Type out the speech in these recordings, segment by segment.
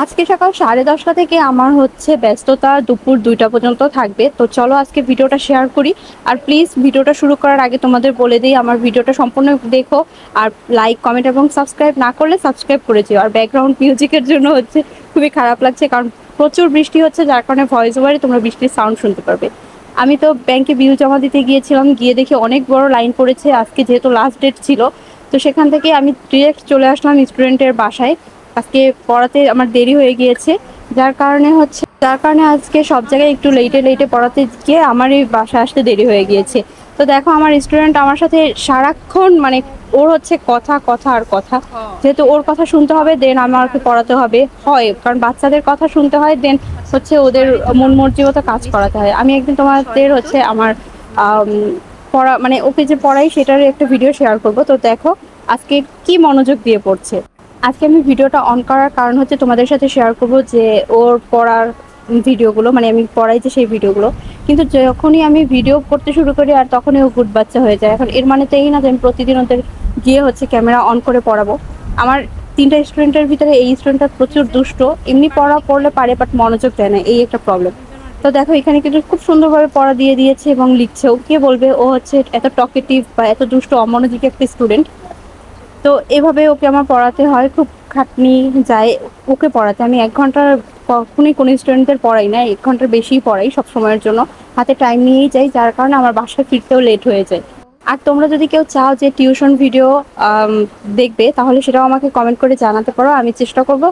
আজকে সকাল 10:30 থেকে আমার হচ্ছে ব্যস্ততা দুপুর 2টা পর্যন্ত থাকবে। তো চলো আজকে ভিডিওটা শেয়ার করি। আর প্লিজ ভিডিওটা শুরু করার আগে তোমাদের বলে দিই, আমার ভিডিওটা সম্পূর্ণ দেখো। আর লাইক, কমেন্ট এবং সাবস্ক্রাইব না করলে সাবস্ক্রাইব করে যেও। আর ব্যাকগ্রাউন্ড মিউজিকের জন্য হচ্ছে খুবই খারাপ লাগছে, কারণ প্রচুর বৃষ্টি হচ্ছে, যার কারণে ভয়েস ওভারে তোমরা বৃষ্টির সাউন্ড শুনতে পারবে। আমি তো ব্যাংকে বিল জমা দিতে গিয়েছিলাম, গিয়ে দেখি অনেক বড় লাইন পড়েছে। আজকে যেহেতু লাস্ট ডেট ছিল, তো সেখান থেকে আমি ডিরেক্ট চলে আসলাম স্টুডেন্টের বাসায়। আজকে পড়াতে আমার দেরি হয়ে গিয়েছে, যার কারণে আজকে সব জায়গায় একটু লেটে লেটে পড়াতে গিয়ে আমার এই বাসায় আসতে দেরি হয়ে গিয়েছে। তো দেখো আমার স্টুডেন্ট আমার সাথে সারাক্ষণ মানে ওর হচ্ছে কথা কথা আর কথা। যেহেতু ওর কথা শুনতে হবে, দেন আমাকে পড়াতে হবে, হয় কারণ বাচ্চাদের কথা শুনতে হয়, দেন হচ্ছে ওদের মন মর্জি মতো কাজ করাতে হয়। আমি একদিন তোমাদের হচ্ছে আমার পড়া মানে ওকে যে পড়াই সেটার একটা ভিডিও শেয়ার করব। তো দেখো আজকে কি মনোযোগ দিয়ে পড়ছে। আজকে আমি ভিডিওটা অন করার কারণ হচ্ছে তোমাদের সাথে শেয়ার করব যে ওর পড়ার ভিডিওগুলো, মানে আমি পড়াই যে সেই ভিডিওগুলো। কিন্তু যখনই আমি ভিডিও করতে শুরু করি আর তখনই ও গুড বাচ্চা হয়ে যায়। এখন এর মানে তো এই না যে আমি প্রতিদিন ওদের গিয়ে হচ্ছে ক্যামেরা অন করে পড়াবো। আমার 3টা স্টুডেন্টের ভিতরে এই স্টুডেন্টটা প্রচুর দুষ্ট, এমনি পড়লে পারে বাট মনোযোগ দেয় না, এই একটা প্রবলেম। তো দেখো এখানে কিন্তু খুব সুন্দরভাবে পড়া দিয়ে দিয়েছে এবং লিখছেও। কে বলবে ও হচ্ছে এত টকেটিভ বা এত দুষ্ট অমনোযোগী একটা স্টুডেন্ট। তো এভাবে ওকে আমার পড়াতে হয়, খুব খাটনি যায় ওকে পড়াতে। আমি 1 ঘন্টার কখনোই কোনো স্টুডেন্টদের পড়াই না, 1 ঘন্টার বেশিই পড়াই সব সময়ের জন্য। হাতে টাইম নিয়েই যাই, যার কারণে আমার বাসায় ফিরতেও লেট হয়ে যায়। আর তোমরা যদি কেউ চাও যে টিউশন ভিডিও দেখবে, তাহলে সেটাও আমাকে কমেন্ট করে জানাতে পারো, আমি চেষ্টা করব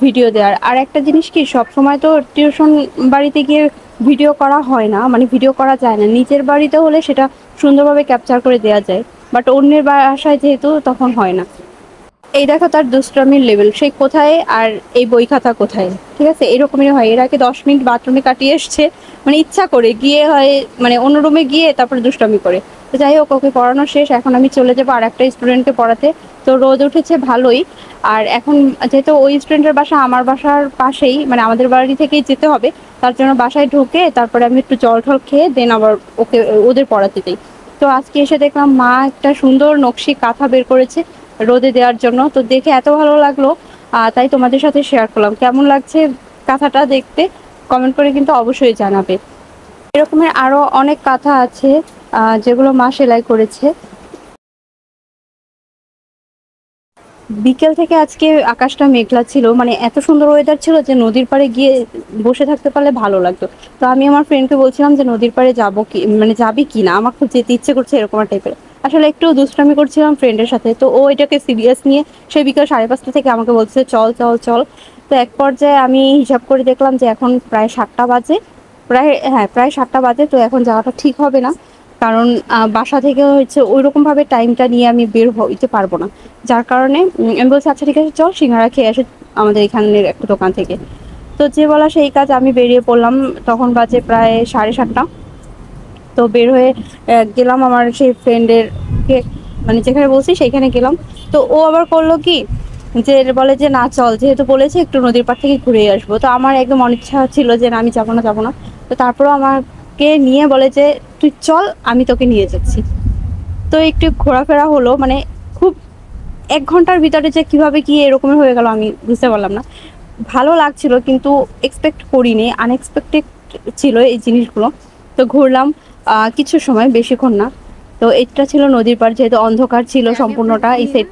ভিডিও দেওয়ার। আর একটা জিনিস কি, সব সময় তো টিউশন বাড়িতে গিয়ে ভিডিও করা হয় না, মানে ভিডিও করা যায় না। নিজের বাড়িতে হলে সেটা সুন্দরভাবে ক্যাপচার করে দেওয়া যায়, বাট অন্যের বাসায় যেহেতু তখন হয় না। এই দেখো তার দুষ্টামির লেভেল, সে কোথায় আর এই বই খাতা কোথায়, ঠিক আছে, এরকমই হয়। এর আগে 10 মিনিট বাথরুমে কাটিয়ে এসছে, মানে ইচ্ছা করে গিয়ে হয়, মানে অন্য রুমে গিয়ে তারপরে দুষ্টামি করে। তো যাই হোক, ওকে পড়ানো শেষ, এখন আমি চলে যাবো আর একটা স্টুডেন্টকে পড়াতে। তো রোদ উঠেছে ভালোই। আর এখন যেহেতু ওই স্টুডেন্টের বাসা আমার বাসার পাশেই, মানে আমাদের বাড়ি থেকেই যেতে হবে, তার জন্য বাসায় ঢুকে তারপরে আমি একটু জল টল খেয়ে দেন আবার ওকে ওদের পড়াতে যাই। তো আজকে এসে দেখলাম মা একটা সুন্দর নকশি কাঁথা বের করেছে রোদে দেওয়ার জন্য। তো দেখে এত ভালো লাগলো, তাই তোমাদের সাথে শেয়ার করলাম। কেমন লাগছে কাঁথাটা দেখতে কমেন্ট করে কিন্তু অবশ্যই জানাবে। এরকমের আরো অনেক কাঁথা আছে যেগুলো মা সেলাই করেছে। বিকেল থেকে আজকে আকাশটা মেঘলা ছিল, মানে এত সুন্দর ওয়েদার ছিল যে নদীর পাড়ে গিয়ে বসে থাকতে পারলে ভালো লাগতো। তো আমি আমার ফ্রেন্ডকে বলছিলাম যে নদীর পাড়ে যাবো কি, মানে যাবি কি না, আমার খুব যেতে ইচ্ছে করছে এরকম টাইপের। আসলে একটু দুষ্টামি করছিলাম ফ্রেন্ডের সাথে, তো ও এটাকে সিরিয়াস নিয়ে সে বিকেল 5:30 থেকে আমাকে বলছে চল চল চল। তো এক পর্যায়ে আমি হিসাব করে দেখলাম যে এখন প্রায় 7টা বাজে, প্রায় 7টা বাজে। তো এখন যাওয়াটা ঠিক হবে না, কারণ বাসা থেকে হচ্ছে ওইরকম ভাবে টাইমটা নিয়ে আমি বের হইতে পারবো না। যার কারণে আমি বলছি আচ্ছা ঠিক আছে চল সিঙ্গারা খেয়ে আসে আমাদের এখানের একটা দোকান থেকে। তো যে বলা সেই কাজ, আমি বেরিয়ে পড়লাম। তখন বাজে প্রায় 7:30। তো বের হয়ে গেলাম আমার সেই ফ্রেন্ডের কে, মানে যেখানে বলছি সেইখানে গেলাম। তো ও আবার করলো কি, যে বলে যে না চল, যেহেতু বলেছে একটু নদীর পাড় থেকে ঘুরে আসবো। তো আমার একদম অনিচ্ছা ছিল যে না আমি যাবো না যাবো না। তো তারপরও আমাকে নিয়ে বলে যে তুই চল আমি তোকে নিয়ে যাচ্ছি। তো একটু ঘোরাফেরা হলো, মানে খুব 1 ঘন্টার ভিতরে যে কিভাবে কি এরকমের হয়ে গেল আমি বুঝতে পারলাম না। ভালো লাগছিল কিন্তু এক্সপেক্ট করিনি, আনএক্সপেক্টেড ছিল এই জিনিসগুলো। তো ঘুরলাম কিছু সময়, বেশিক্ষণ না। তো এটা ছিল নদীর পাড়, যেহেতু অন্ধকার ছিল সম্পূর্ণটা এই সাইড,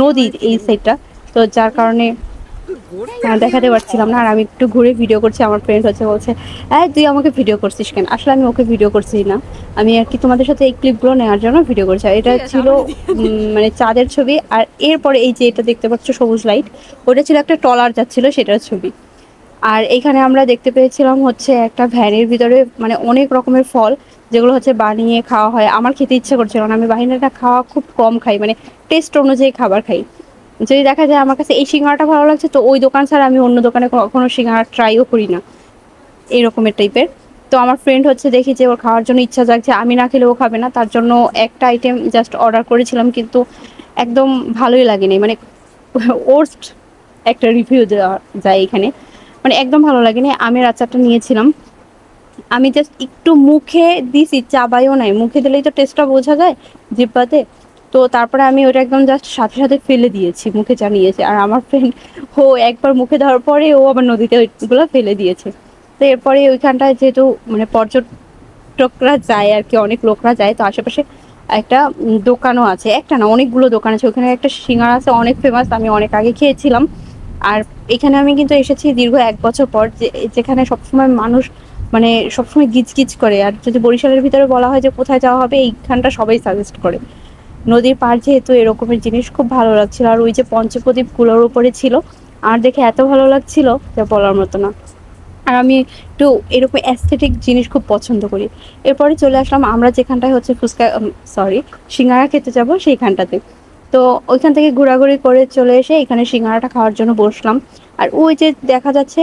নদীর এই সাইডটা। তো যার কারণে দেখাতে পারছিলাম না। আর আমি একটু ঘুরে ভিডিও করছি, আমার ফ্রেন্ড হচ্ছে বলছে এই তুই আমাকে ভিডিও করছিস কেন। আসলে আমি ওকে ভিডিও করছি না, আমি আর কি তোমাদের সাথে এই ক্লিপগুলো নেওয়ার জন্য ভিডিও করছি। আর এটা ছিল মানে চাঁদের ছবি। আর এরপরে এই যে এটা দেখতে পাচ্ছ সবুজ লাইট, ওটা ছিল একটা ট্রলার যাচ্ছিল সেটার ছবি। আর এখানে আমরা দেখতে পেয়েছিলাম হচ্ছে একটা ভ্যানের ভিতরে মানে অনেক রকমের ফল, যেগুলো হচ্ছে বানিয়ে খাওয়া হয়। আমার খেতে ইচ্ছে করছিল না, আমি বাহিনীটা খাওয়া খুব কম খাই, মানে টেস্ট অনুযায়ী খাবার খাই। যদি দেখা যায় আমার কাছে এই সিঙ্গারাটা ভালো লাগছে, তো ওই দোকান ছাড়া আমি অন্য দোকানে কখনো সিঙ্গারা ট্রাইও করি না, এরকমের টাইপের। তো আমার ফ্রেন্ড হচ্ছে দেখি যে ওর খাওয়ার জন্য ইচ্ছা জাগছে, আমি না খেলে ও খাবে না, তার জন্য একটা আইটেম জাস্ট অর্ডার করেছিলাম, কিন্তু একদম ভালোই লাগেনি, মানে ওর্স্ট একটা রিভিউ দেওয়া যায় এখানে, মানে একদম ভালো লাগেনি। আমের আচারটা নিয়েছিলাম, আমি জাস্ট একটু মুখে দিছি, চাবাইও নাই, মুখে দিলেই তো টেস্টটা বোঝা যায় জিব্বাতে। তো তারপরে আমি ওটা একদম জাস্ট সাথে সাথে ফেলে দিয়েছি, মুখে জানিয়েছে। আর আমার ফ্রেন্ড ও একবার মুখে ধরার পরে ও আবার নদীতে ওইগুলো ফেলে দিয়েছে। তো এরপরে ওইখানটায় যেহেতু মানে পর্যটকরা যায় আর কি, অনেক লোকরা যায়, তো আশেপাশে একটা দোকানও আছে, একটা না অনেকগুলো দোকান আছে। ওখানে একটা সিঙ্গারা আছে অনেক ফেমাস, আমি অনেক আগে খেয়েছিলাম। আর এখানে আমি কিন্তু এসেছি দীর্ঘ 1 বছর পর, যেখানে সবসময় মানুষ মানে সবসময় গিজগিজ করে। আর যদি বরিশালের ভিতরে বলা হয় যে কোথায় যাওয়া হবে, এইখানটা সবাই সাজেস্ট করে। নদীর পাড় যেহেতু, এরকমের জিনিস খুব ভালো লাগছিল। আর ওই যে পঞ্চপ্রদীপ গুলোর উপরে ছিল, আর দেখে এত ভালো লাগছিল যা বলার মতো না। আর আমি একটু এরকম অ্যাস্থেটিক জিনিস খুব পছন্দ করি। এরপরে চলে আসলাম আমরা যেখানটায় হচ্ছে সিঙ্গারা খেতে যাব সেইখানটাতে। তো ওইখান থেকে ঘোরাঘুরি করে চলে এসে এখানে সিঙ্গারাটা খাওয়ার জন্য বসলাম। আর ওই যে দেখা যাচ্ছে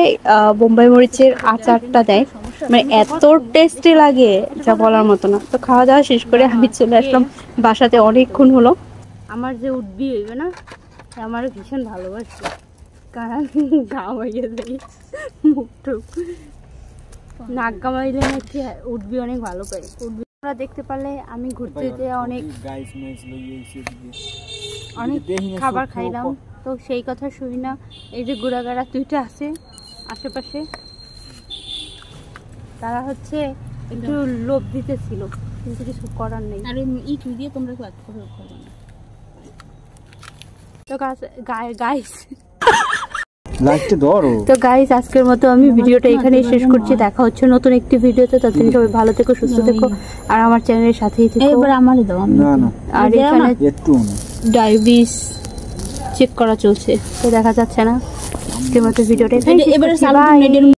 বোম্বাই মরিচের আচারটা দেয়, মানে এত টেস্টি লাগে যা বলার মতো না। তো খাওয়া দাওয়া শেষ করে আমি চলে আসলাম বাসাতে, অনেকক্ষণ হলো। আমার যে উঠবি হইবে না, আমার ভীষণ ভালোবাসি, কারণ গামাইয়ে যাই মুখটুক নাক গামাইলে নাকি উঠবি অনেক ভালো পাই। উঠবি আমরা দেখতে পারলে আমি ঘুরতে যেয়ে অনেক খাবার খাইলাম, তো সেই কথা শুনি না। এই যে ঘোরাঘাড়া দুইটা আছে আশেপাশে, তারা হচ্ছে একটু লোভ দিতেছিল, কিন্তু কিছু করার নেই। আর ইট দিয়ে তোমরা তো গাইস তো গাইস আজকের মতো আমি ভিডিওটা এখানেই শেষ করছি। দেখা হচ্ছে নতুন একটি ভিডিওতে, ততদিন সবাই ভালো থেকো, সুস্থ থেকো, আর আমার চ্যানেলের সাথেই থেকো। এবার আমারই দাও। আর এখানে ডায়াবেটিস চেক করা চলছে, তো দেখা যাচ্ছে না। আজকের মতো ভিডিওটা এখানে।